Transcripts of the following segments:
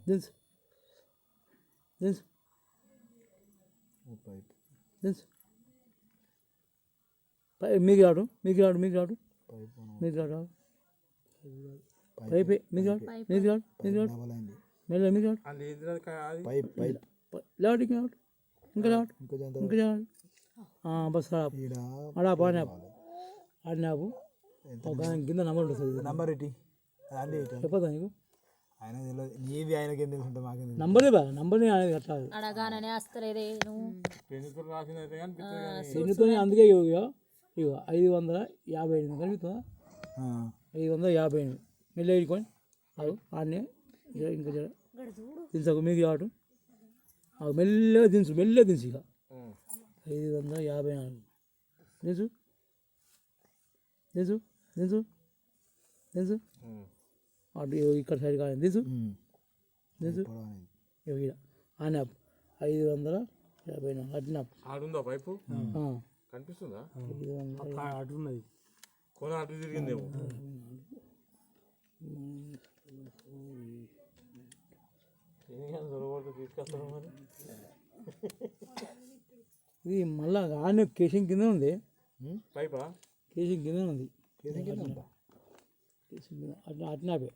దించు దించు దించు మీకు రాడు మీకు రాడు మీకు రాడు మీకు రాడు పైప్ మీకు రాడు మీకు రాడు మీకు రాడు మెల్ల మీకు రాడు లాడు ఇంకా రాడు ఇంకా రాడు ఇంకా రాడు బస్ ఆడా బాగా ఆడినాపు కింద నంబర్ ఉంటుంది నంబర్ ఏంటి చెప్పదా నీకు ఆయన నీది ఆయనకి ఏం తెలుసుంటే మాకు నంబరే బా నంబర్ని అనేది కట్టాలి అడగానే వస్తలేదే నువ్వు పెన్నుతో అందుకే ఇగో 558 కలుగుతుందా 558 మెల్ల వేడుకొని అవు ఆడనే ఇంకా దించకు మీకు రావటం అవి మెల్లగా దించు మెల్లగా దించు ఇక 554 దించు దించు దించు దించు అటు ఇక్కడ సైడ్ కానీ దించు దించు ఇక్కడ అని 554 అట్లా ఆడుందా పైపు కనిపిస్తుందా అటు ఉన్నది కొన అటు తిరిగిందేమో తీసుకొస్తాను మరి ఇది మళ్ళా ఆనే కేసింగ్ కింద ఉంది పైపా కేసింగ్ కింద ఉంది కేసింగ్ కింద అట్లా అట్నాపే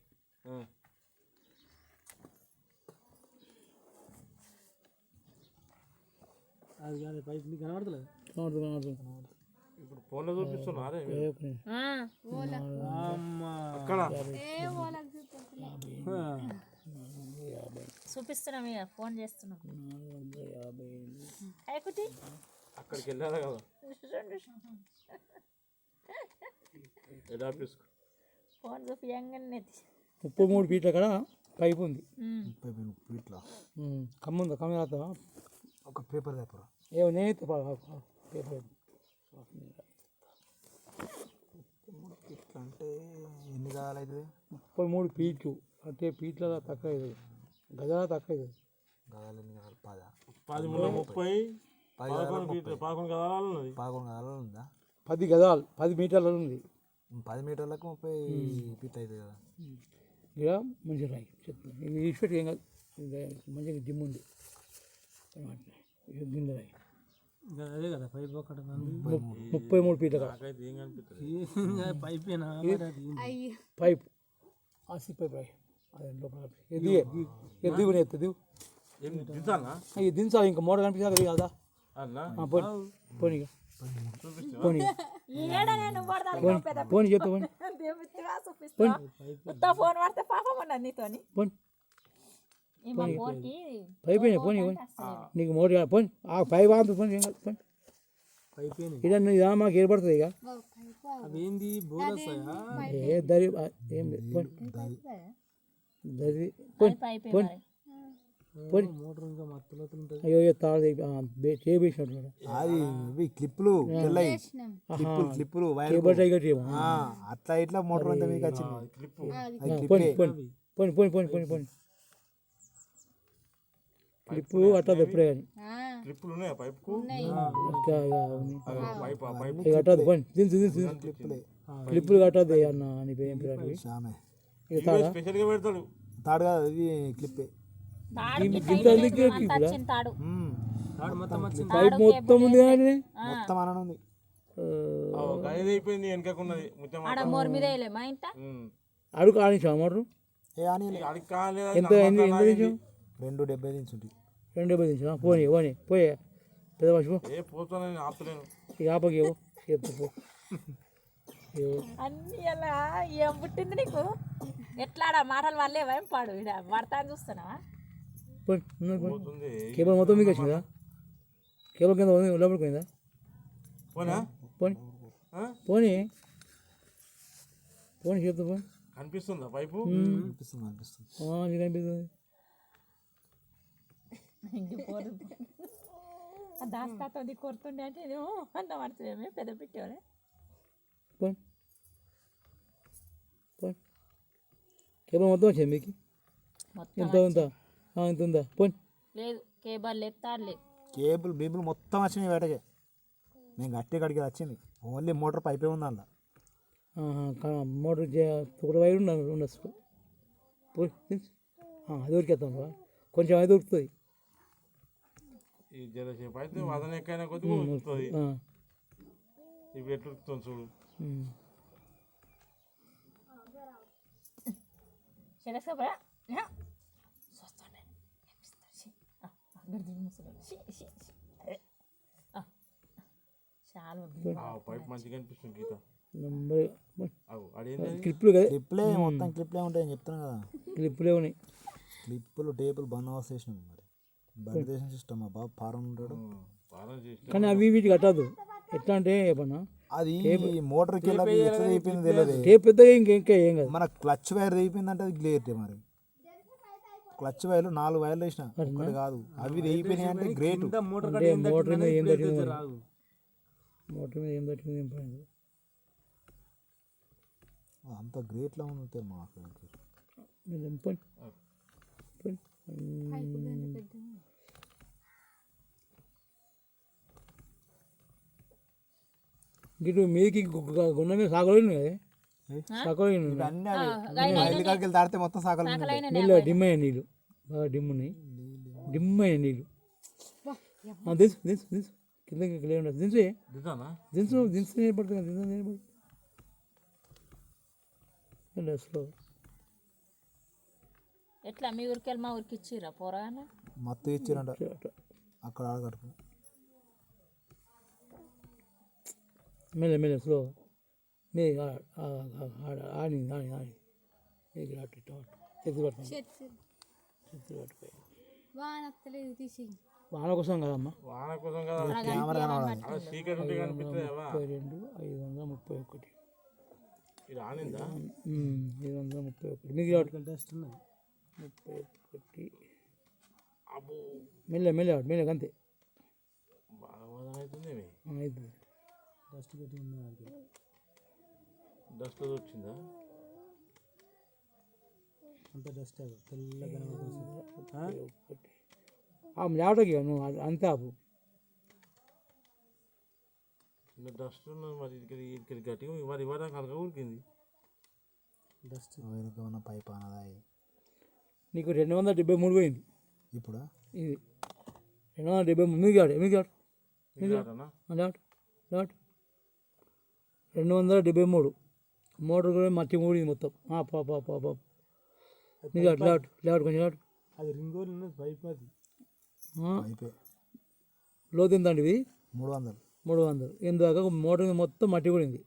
అది కానీ పైప్ మీకు కనబడతలేదు కనబడుతుంది ఇప్పుడు ఫోన్లో చూపిస్తున్నా అదే చూపిస్తున్నాం ఇక ఫోన్ చేస్తున్నాం అక్కడికి వెళ్ళాలి కదా ఫోన్ చూపియంగానే 33 ఫీట్ల కాడ పైప్ ఉంది 33 ఫీట్ల కమ్మ ఉందా కమ్మ రాస్తావా ఒక పేపర్ పేపర్ ఏమో నేను పేపర్ అంటే ఎన్ని కావాలి 33 ఫీట్లు అంటే ఫీట్ల తక్కువ అవుతుంది గజాల తక్కువ అవుతుంది గదాలు ఎన్ని కావాలి 11 గదాలు 11 గదాలు ఉందా 10 గజాలు 10 మీటర్లు ఉంది 10 మీటర్లకు 30 ఫీట్ అవుతుంది కదా ఇక మంచిగా రాయి చెప్తాను ఇది ఈశ్వర్ ఏం కాదు మంచిగా జిమ్ ఉంది గిన్నె రాయి అదే కదా పైప్ 33 ఫీట్ల పైప్ ఆసి పైప్ రాయి అదే లోపల దిగు దిగు ఇది దించాలి ఇంకా మోటార్ కనిపించాలి కదా పోనీ పోనీ పోనీ చెప్తా ఫోన్ పడితే పాపం ఉన్నది నీతోని పైపోయినా పోనీ నీకు మోటార్ పోనీ ఆ పైప్ ఆంత పోనీ ఇక మాకు ఏర్పడుతుంది ఇక ఏ దరి ఏం లేదు దరి పోనీ పోనీ అయ్యో తాడు చేసినట్టు అది క్లిప్పులు క్లిప్పులు అట్లా ఇట్లా మోటార్ అంతా మీకు వచ్చింది పోనీ పోనీ పోనీ పోనీ పోనీ క్లిప్పు అట్లా ఎప్పుడే కానీ కట్టదు పోనీ దించు దించు క్లిప్పులు కట్టదు అన్న నీ పేరు ఏం పేరు తాడు కాదు ఇది క్లిప్పే పైప్ మొత్తం ఉంది కానీ మొత్తం అనడం ఉంది అయిపోయింది వెనకకున్నది అడుగు ఆడించా మోటరు ఎంత ఎంత దించాం 270 దించుంటి 270 దించా పోనీ పోనీ పోయే పెద్ద మనిషి ఇక ఆపకి చెప్తా అన్ని అలా ఏం పుట్టింది నీకు ఎట్లా మాటలు వాళ్ళే ఏం పాడు ఇక్కడ పడతా చూస్తున్నావా కేబుల్ మొత్తం మీకు వచ్చిందా కేబుల్ కింద లోపలికి పోయిందా పోనీ పోనీ పోనీ చెప్తా పోనీ కనిపిస్తుందా పైపు కనిపిస్తుంది దాస్తాతో కొడుతుండే అంటే అన్న పడుతుందేమే పెద్ద పెట్టేవాడే పోనీ పోనీ కేబుల్ మొత్తం వచ్చింది మీకు ఎంత ఉందా ఎంత ఉందా పోనీ లేదు కేబుల్ లేదు తాడు లేదు కేబుల్ బీబుల్ మొత్తం వచ్చినాయి బయటకే నేను గట్టి కడిగి వచ్చింది ఓన్లీ మోటార్ పైపే ఉంది అందులో మోటార్ ఒక వైర్ ఉండొచ్చు పోయి అది ఉరికేస్తాం కొంచెం అది ఉరుకుతుంది. ఈ జరసేపు అయితే వదన ఎక్కైనా కొద్దిగా ఉరుకుతుంది. ఇప్పుడు ఎట్లా ఉరుకుతుంది చూడు. చాలా పైప్ మంచిగా అనిపిస్తుంది గీత. క్లిప్లు కదా, క్లిప్లే మొత్తం క్లిప్లే ఉంటాయని చెప్తున్నాను కదా. క్లిప్లే ఉన్నాయి. క్లిప్పులు టేపులు బందోబస్తు చేసినాం. మరి బండిదేశం సిస్టమ్ మా బాబు ఫారం ఉంటాడు. కానీ అవి వీటి కట్టదు. ఎట్లా అంటే చెప్పన్నా, అది మోటార్కి వెళ్ళి ఎట్లా తెగిపోయింది తెలియదు. టేప్ పెద్దగా ఇంకా ఏం కాదు. మన క్లచ్ వైర్ తెగిపోయిందంటే అది గ్రేట్. మరి క్లచ్ వైర్లు 4 వైర్లు వేసిన ఒకటి కాదు, అవి తెగిపోయినాయి అంటే గ్రేట్. మోటార్ మీద ఏం తట్టింది, మోటార్ మీద ఏం తట్టింది ఏం పడింది. అంత గ్రేట్లో ఉంది మాకు. గిటు మీదికి గుండె మీద సాగలేను కదా, సాగలేను. కాడికి వెళ్ళి దాడితే మొత్తం సాగలు. నీళ్ళు డిమ్ అయ్యే నీళ్ళు, బాగా డిమ్ ఉన్నాయి, డిమ్ అయ్యే నీళ్ళు. దించు దించు దించు, కిందకి లేకుండా దించు దించు దించు నేర్పడుతుంది, దించు నేర్పడుతుంది. స్లో. ఎట్లా మీ ఊరికి వెళ్ళి మా ఊరికి ఇచ్చిరా పోరాగానే? మొత్తం ఇచ్చిరంట అక్కడ ఆడగడుపు. మెల్ల మెల్ల స్లో. మీ ఆడి ఆడి ఆడి చేతి పట్టుకోయి వాన కోసం కదమ్మా, వాన కోసం కదా. కెమెరా కనబడాలి. 32 531 ఇది ఆనిందా? 531 మీకు 31 మెల్ల మెల్ల మెల్ల అంతే. బాగా వదన అవుతుంది. అవుతుంది. డస్ట్ వచ్చిందా? అంత డస్ట్ తెల్లగా లేవటకి నువ్వు అంతే ఆపు. డస్ట్ ఉన్నది మరి ఇక్కడ గట్టిగా మరి ఇవ్వడానికి కనుక ఉరికింది డస్ట్. పైప్ అన్నది నీకు 273 పోయింది ఇప్పుడు. ఇది 273 మీకు కాడు మీకు కాడు లాట్ 273 మోటార్ కూడా మట్టి మూడింది మొత్తం. పాప నీకు లాట్ లాట్ కొంచెం లాట్. అది రింగ్ ఉన్నది పైప్. అది లోతు ఎంత అండి ఇది? 300 ఎందుదాకా మోటార్ మీద మొత్తం మట్టి పడింది,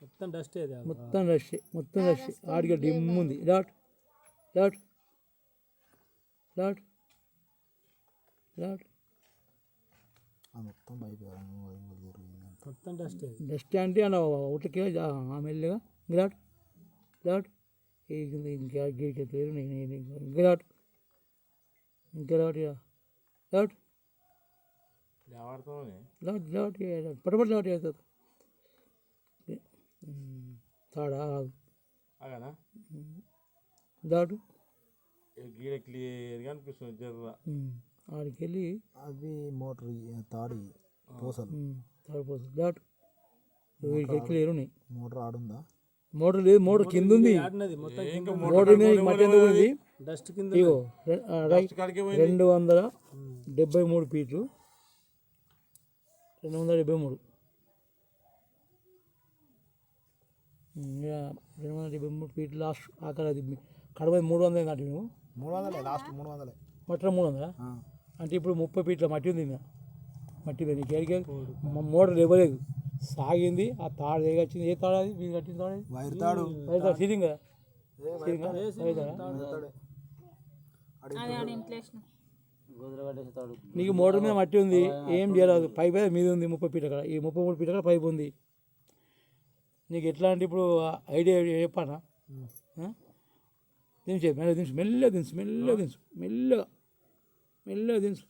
మొత్తం డస్ట్. మొత్తం రష్ ఆడిగా డిమ్ ఉంది. లాట్ లాట్ లాట్ లాట్ మొత్తం పైప్ మొత్తం డస్ట్. డస్ట్ అంటే అలా ఉట్లకి మెల్లగా లాట్ లాట్ ఇంకా పేరు ఇంకా లాట్ ఇంకా లాట్ లాట్ లాట్ లాట్ పటపట్ లాట్ అవుతుంది. తాడా దాటు గీడ క్లియర్గా అనిపిస్తుంది జర్ర. ఆడికి వెళ్ళి అవి మోటార్ తాడి పూసలు దాటు క్లియర్ ఉన్నాయి. మోటార్ ఆడుందా? మోటార్ లేదు, మోటార్ కింద ఉంది. మోటార్ మీద మట్టి ఎందుకు ఉంది? ఇగో 273 ఫీట్లు, 273 273 ఫీట్లు లాస్ట్. అక్కడ అది కడప 300 నాటి నువ్వు 300 లాస్ట్ 300 మట్ర 300 అంటే ఇప్పుడు 30 ఫీట్ల మట్టి ఉంది. మట్టి మీద నీకు ఎరికే మోటార్ ఇవ్వలేదు, సాగింది. ఆ తాడు దిగొచ్చింది. ఏ తాడు అది మీరు కట్టిన తాడు? వైర్ తాడు. వైర్ తాడు సీలింగ్ కదా, నీకు మోటార్ మీద మట్టి ఉంది, ఏం చేయలేదు. పైప్ మీద ఉంది 30 ఫీట్ల కాడ. ఈ 33 ఫీట్ల కాడ పైప్ ఉంది. నీకు ఎట్లా అంటే ఇప్పుడు ఐడియా చెప్పానా? దించు మెల్లగా దించు, మెల్లగా దించు, మెల్లగా దించు, మెల్లగా మెల్లగా దించు.